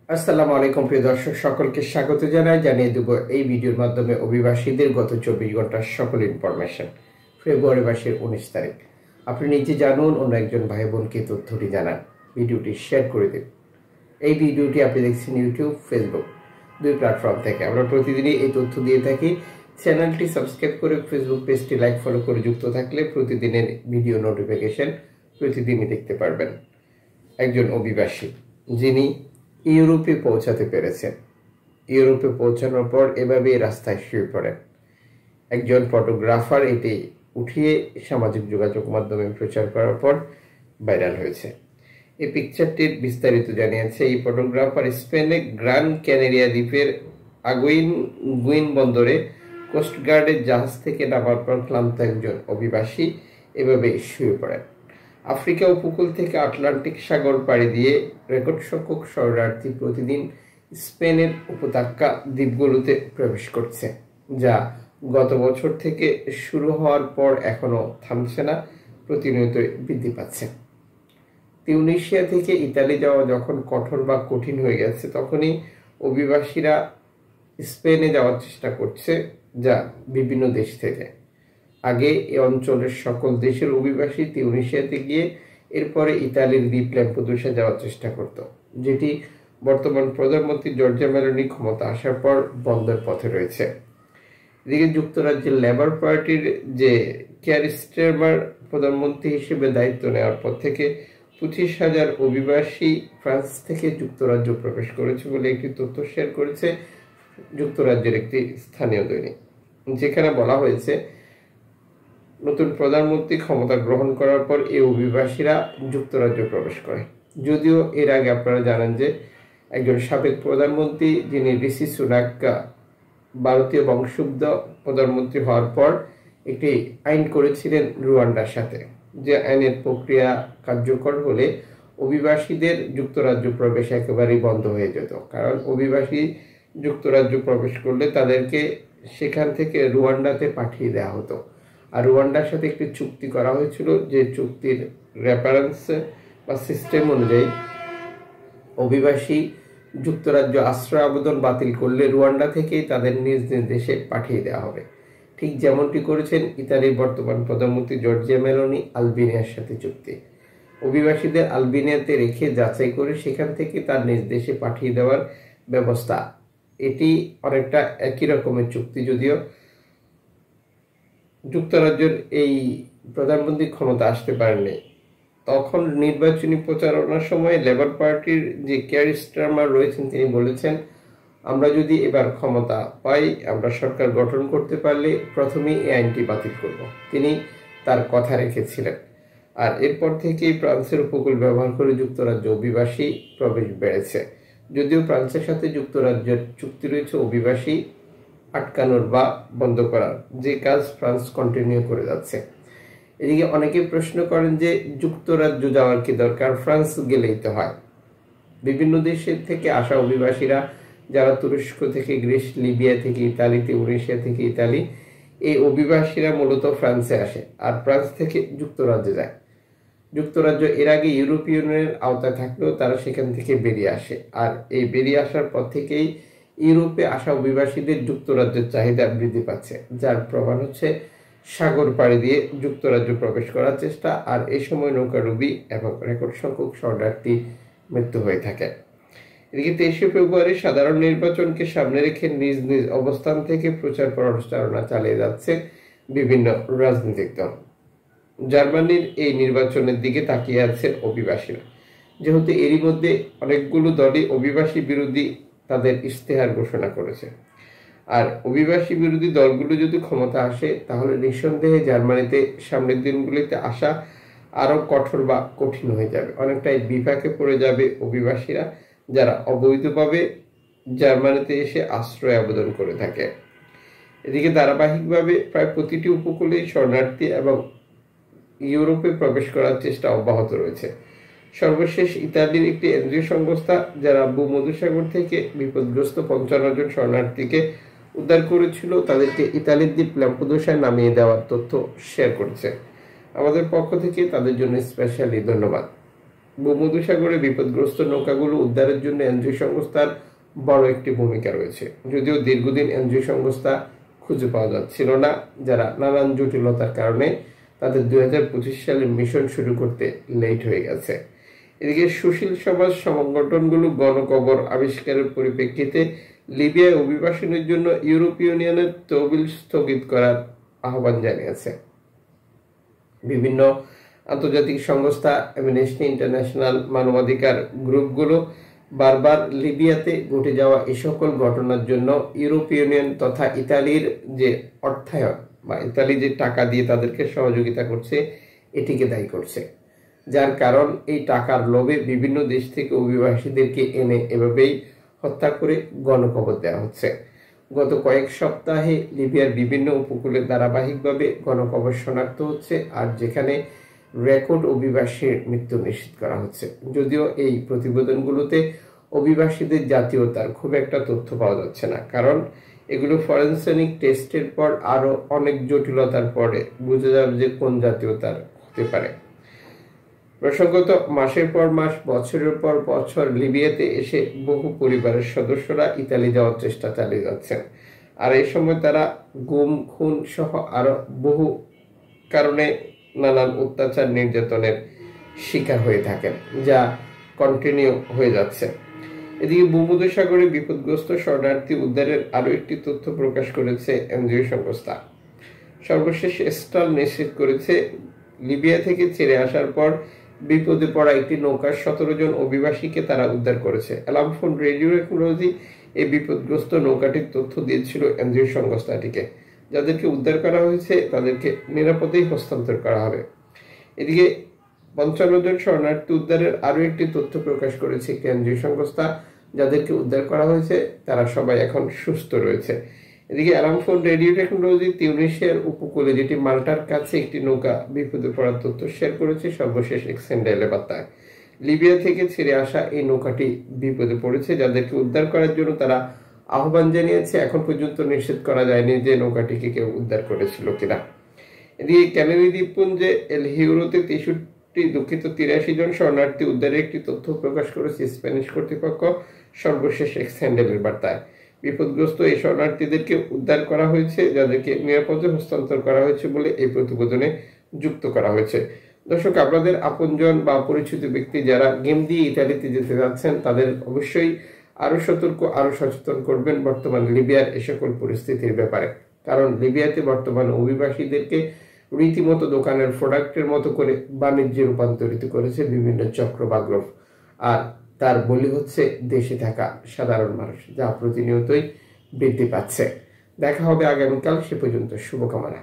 আসসালামু আলাইকুম প্রিয় দর্শক সকলকে স্বাগত জানিয়ে দেব এই ভিডিওর মাধ্যমে অভিবাসীদের গত 24 ঘন্টার সকল ইনফরমেশন। ফেব্রুয়ারি মাসের 19 তারিখ। আপনি নিজে জানুন, অন্য একজন ভাই বোনকে তথ্যটি জানান, ভিডিওটি শেয়ার করে দিন। এই ভিডিওটি আপনি দেখছেন ইউটিউব, ফেসবুক দুই প্ল্যাটফর্ম থেকে। আমরা প্রতিদিনই এই তথ্য দিয়ে থাকি। চ্যানেলটি সাবস্ক্রাইব করে ফেসবুক পেজটি লাইক ফলো করে যুক্ত থাকলে প্রতিদিনের ভিডিও নোটিফিকেশন প্রতিদিনই দেখতে পারবেন। একজন অভিবাসী যিনি ইউরোপে পৌঁছাতে পেরেছেন, ইউরোপে পৌঁছানোর পর এভাবেই রাস্তায় শুয়ে পড়েন। একজন ফটোগ্রাফার এটি উঠিয়ে সামাজিক যোগাযোগ মাধ্যমে প্রচার করার পর ভাইরাল হয়েছে। এই পিকচারটির বিস্তারিত জানিয়েছে এই ফটোগ্রাফার স্পেনে গ্রান ক্যানারিয়া দ্বীপের গুইন বন্দরে কোস্টগার্ডের জাহাজ থেকে নামার পর ক্লান্ত একজন অভিবাসী এভাবে শুয়ে পড়েন। আফ্রিকা উপকূল থেকে আটলান্টিক সাগর পাড়ি দিয়ে রেকর্ড সংখ্যক শরণার্থী প্রতিদিন স্পেনের উপত্যকা দ্বীপগুলোতে প্রবেশ করছে, যা গত বছর থেকে শুরু হওয়ার পর এখনো থামছে না, প্রতিনিয়ত বৃদ্ধি পাচ্ছে। তিউনিসিয়া থেকে ইতালি যাওয়া যখন কঠোর বা কঠিন হয়ে গেছে, তখনই অভিবাসীরা স্পেনে যাওয়ার চেষ্টা করছে, যা বিভিন্ন দেশ থেকে। আগে এই অঞ্চলের সকল দেশের অভিবাসী তিউনিসিয়াতে গিয়ে এরপরে ইতালির দ্বীপ ল্যাম্পেদুসা যাওয়ার চেষ্টা করত, যেটি বর্তমান প্রধানমন্ত্রী জর্জিয়া মেলোনি ক্ষমতা আসার পর বন্ধের পথে রয়েছে। এদিকে যুক্তরাজ্যের লেবার পার্টির যে কিয়ার স্টারমার প্রধানমন্ত্রী হিসেবে দায়িত্ব নেওয়ার পর থেকে 25,000 অভিবাসী ফ্রান্স থেকে যুক্তরাজ্য প্রবেশ করেছে বলে একটি তথ্য শেয়ার করেছে যুক্তরাজ্যের একটি স্থানীয় দৈনিক, যেখানে বলা হয়েছে নতুন প্রধানমন্ত্রী ক্ষমতা গ্রহণ করার পর এই অভিবাসীরা যুক্তরাজ্য প্রবেশ করে। যদিও এর আগে আপনারা জানেন যে একজন সাবেক প্রধানমন্ত্রী, যিনি ঋষি সুনাক, ভারতীয় বংশোদ্ভূত প্রধানমন্ত্রী হওয়ার পর একটি আইন করেছিলেন রুয়ান্ডার সাথে, যে আইনের প্রক্রিয়া কার্যকর হলে অভিবাসীদের যুক্তরাজ্য প্রবেশ একেবারেই বন্ধ হয়ে যেত। কারণ অভিবাসী যুক্তরাজ্য প্রবেশ করলে তাদেরকে সেখান থেকে রুয়ান্ডাতে পাঠিয়ে দেওয়া হতো। আর রুয়ান্ডার সাথে একটি চুক্তি করা হয়েছিল, যে চুক্তির রেফারেন্স বা সিস্টেম অনুযায়ী অভিবাসী যুক্তরাজ্য আশ্রয় আবেদন বাতিল করলে রুয়ান্ডা থেকেই তাদের নিজ নিজ দেশে পাঠিয়ে দেওয়া হবে। ঠিক যেমনটি করেছেন ইতালির বর্তমান প্রধানমন্ত্রী জর্জিয়া মেলোনি আলবেনিয়ার সাথে চুক্তি। অভিবাসীদের আলবেনিয়াতে রেখে যাচাই করে সেখান থেকে তার নিজ দেশে পাঠিয়ে দেওয়ার ব্যবস্থা। এটি অনেকটা একই রকমের চুক্তি, যদিও যুক্তরাজ্যের এই প্রধানমন্ত্রী ক্ষমতা আসতে পারেননি। তখন নির্বাচনী প্রচারণার সময় লেবার পার্টির যে কিয়ার স্টারমার রয়েছেন, তিনি বলেছেন, আমরা যদি এবার ক্ষমতা পাই, আমরা সরকার গঠন করতে পারলে প্রথমেই এই আইনটি বাতিল করব। তিনি তার কথা রেখেছিলেন। আর এরপর থেকেই ফ্রান্সের উপকূল ব্যবহার করে যুক্তরাজ্য অভিবাসী প্রবেশ বেড়েছে। যদিও ফ্রান্সের সাথে যুক্তরাজ্যের চুক্তি রয়েছে অভিবাসী আটকানোর বা বন্ধ করার, যে কাজ ফ্রান্স কন্টিনিউ করে যাচ্ছে। এদিকে অনেকে প্রশ্ন করেন যে যুক্তরাজ্য যাওয়ার কি দরকার, ফ্রান্স গেলেই তো হয়। বিভিন্ন দেশের থেকে আসা অভিবাসীরা, যারা তুরস্ক থেকে গ্রিস, লিবিয়া থেকে ইতালি, তিউনিসিয়া থেকে ইতালি, এই অভিবাসীরা মূলত ফ্রান্সে আসে আর ফ্রান্স থেকে যুক্তরাজ্যে যায়। যুক্তরাজ্য এর আগে ইউরোপীয় ইউনিয়নের আওতায় থাকলেও তারা সেখান থেকে বেরিয়ে আসে। আর এই বেরিয়ে আসার পর থেকেই ইউরোপে আসা অভিবাসীদের যুক্তরাজ্যের চাহিদা বৃদ্ধি পাচ্ছে, যার প্রমাণ হচ্ছে সাগর পাড়ি দিয়ে যুক্তরাজ্য প্রবেশ করার চেষ্টা। আর এই সময় নৌকাডুবি এবং রেকর্ড সংখ্যক শরণার্থী মৃত্যু হয়ে থাকে। এদিকে 23শে ফেব্রুয়ারি সাধারণ নির্বাচনকে সামনে রেখে নিজ নিজ অবস্থান থেকে প্রচার প্রচারণা চালিয়ে যাচ্ছে বিভিন্ন রাজনৈতিক দল। জার্মানির এই নির্বাচনের দিকে তাকিয়ে আছেন অভিবাসীরা, যেহেতু এরই মধ্যে অনেকগুলো দলই অভিবাসী বিরোধী তাদের ইশতেহার ঘোষণা করেছে। আর অভিবাসী বিরোধী দলগুলো যদি ক্ষমতা আসে, তাহলে নিঃসন্দেহে জার্মানিতে সামনের দিনগুলিতে আসা আরো কঠোর বা কঠিন হয়ে যাবে। অনেকটাই বিপাকে পড়ে যাবে অভিবাসীরা, যারা অবৈধভাবে জার্মানিতে এসে আশ্রয় আবেদন করে থাকে। এদিকে ধারাবাহিকভাবে প্রায় প্রতিটি উপকূলে শরণার্থী এবং ইউরোপে প্রবেশ করার চেষ্টা অব্যাহত রয়েছে। সর্বশেষ ইতালির একটি এনজিও সংস্থা, যারা ভূমধ্যসাগর থেকে বিপদগ্রস্ত 55 জন শরণার্থীকে উদ্ধার করেছিল, তাদেরকে ইতালির দ্বীপ ল্যাম্পেদুসায় নামিয়ে দেওয়ার তথ্য শেয়ার করেছে। আমাদের পক্ষ থেকে তাদের জন্য স্পেশালি ধন্যবাদ। ভূমধ্যসাগরে বিপদগ্রস্ত নৌকাগুলো উদ্ধারের জন্য এনজিও সংস্থার বড় একটি ভূমিকা রয়েছে, যদিও দীর্ঘদিন এনজিও সংস্থা খুঁজে পাওয়া যাচ্ছিল না, যারা নানান জটিলতার কারণে তাদের 2025 সালে মিশন শুরু করতে লেট হয়ে গেছে। এদিকে সুশীল সমাজ সংগঠনগুলো গণকবর আবিষ্কারের পরিপ্রেক্ষিতে লিবিয়ায় অভিবাসনের জন্য ইউরোপীয় ইউনিয়নের তহবিল স্থগিত করার আহ্বান জানিয়েছে। বিভিন্ন আন্তর্জাতিক সংস্থা, অ্যামনেস্টি ইন্টারন্যাশনাল, মানবাধিকার গ্রুপগুলো বারবার লিবিয়াতে ঘটে যাওয়া এই সকল ঘটনার জন্য ইউরোপীয় ইউনিয়ন তথা ইতালির যে অর্থায়ন বা ইতালি যে টাকা দিয়ে তাদেরকে সহযোগিতা করছে এটিকে দায়ী করছে, যার কারণ এই টাকার লোভে বিভিন্ন দেশ থেকে অভিবাসীদেরকে এনে এভাবেই হত্যা করে গণকবর দেওয়া হচ্ছে। গত কয়েক সপ্তাহে লিবিয়ার বিভিন্ন উপকূলে ধারাবাহিকভাবে গণকবর শনাক্ত হচ্ছে, আর যেখানে রেকর্ড অভিবাসীর মৃত্যু নিশ্চিত করা হচ্ছে। যদিও এই প্রতিবেদনগুলোতে অভিবাসীদের জাতীয়তার খুব একটা তথ্য পাওয়া যাচ্ছে না, কারণ এগুলো ফরেনসিক টেস্টের পর আরো অনেক জটিলতার পরে বোঝা যাবে যে কোন জাতীয়তার হতে পারে। প্রসঙ্গত, মাসের পর মাস, বছরের পর বছর লিবিয়াতে এসে বহু পরিবারের সদস্যরা ইতালি যাওয়ার চেষ্টা চালিয়ে যাচ্ছেন, আর এই সময় তারা গুম, খুন সহ আরো বহু কারণে নানান অত্যাচার, নির্যাতনের শিকার হয়ে থাকেন, যা কন্টিনিউ হয়ে যাচ্ছে। এদিকে ভূমধ্যসাগরে বিপদগ্রস্ত শরণার্থী উদ্ধারের আরো একটি তথ্য প্রকাশ করেছে এনজিও সংস্থা। সর্বশেষ স্টাল নিশ্চিত করেছে, লিবিয়া থেকে ছেড়ে আসার পর বিপদে পড়া একটি নৌকার 17 জন অভিবাসীকে তারা উদ্ধার করেছে। অ্যালার্ম ফোন রেডিও টেকনোলজি এই বিপদগ্রস্ত নৌকাটির তথ্য দিয়েছিল এনজিও সংস্থাটিকে। যাদেরকে উদ্ধার করা হয়েছে তাদেরকে নিরাপদেই হস্তান্তর করা হবে। এদিকে 55 জন শরণার্থী উদ্ধারের আরো একটি তথ্য প্রকাশ করেছে কেন্দ্রীয় সংস্থা। যাদেরকে উদ্ধার করা হয়েছে তারা সবাই এখন সুস্থ রয়েছে। এদিকে অ্যালার্ম ফোন রেডিও টেকনোলজি তিউনিসিয়ার উপকূলে, যেটি মাল্টার কাছে, একটি নৌকা বিপদে পড়ার তথ্য শেয়ার করেছে সর্বশেষ এক্সেন্ডেলে বার্তায়। লিবিয়া থেকে ছেড়ে আসা এই নৌকাটি বিপদে পড়েছে, যাদেরকে উদ্ধার করার জন্য তারা আহ্বান জানিয়েছে। এখন পর্যন্ত নিশ্চিত করা যায়নি যে নৌকাটিকে কেউ উদ্ধার করেছিল কিনা। এদিকে ক্যানারি দ্বীপপুঞ্জে এল হিউরোতে 83 জন শরণার্থী উদ্ধারের একটি তথ্য প্রকাশ করেছে স্প্যানিশ কর্তৃপক্ষ সর্বশেষ এক্সেন্ডেলের বার্তায়। বিপদগ্রস্ত এই শরণার্থীদেরকে উদ্ধার করা হয়েছে, যাদেরকে নিরাপদে হস্তান্তর করা হয়েছে বলে এই প্রতিবেদনে যুক্ত করা হয়েছে। দর্শক, আপনাদের আপনজন বা পরিচিত ব্যক্তি যারা গেম দিয়ে ইতালিতে যেতে যাচ্ছেন, তাদের অবশ্যই আরো সতর্ক, আরো সচেতন করবেন বর্তমান লিবিয়ার এ সকল পরিস্থিতির ব্যাপারে। কারণ লিবিয়াতে বর্তমান অভিবাসীদেরকে রীতিমতো দোকানের প্রোডাক্টের মতো করে বাণিজ্যে রূপান্তরিত করেছে বিভিন্ন চক্র বা গ্রুপ, আর তার বলি হচ্ছে দেশে থাকা সাধারণ মানুষ, যা প্রতিনিয়তই বৃদ্ধি পাচ্ছে। দেখা হবে আগামীকাল, সে পর্যন্ত শুভকামনা।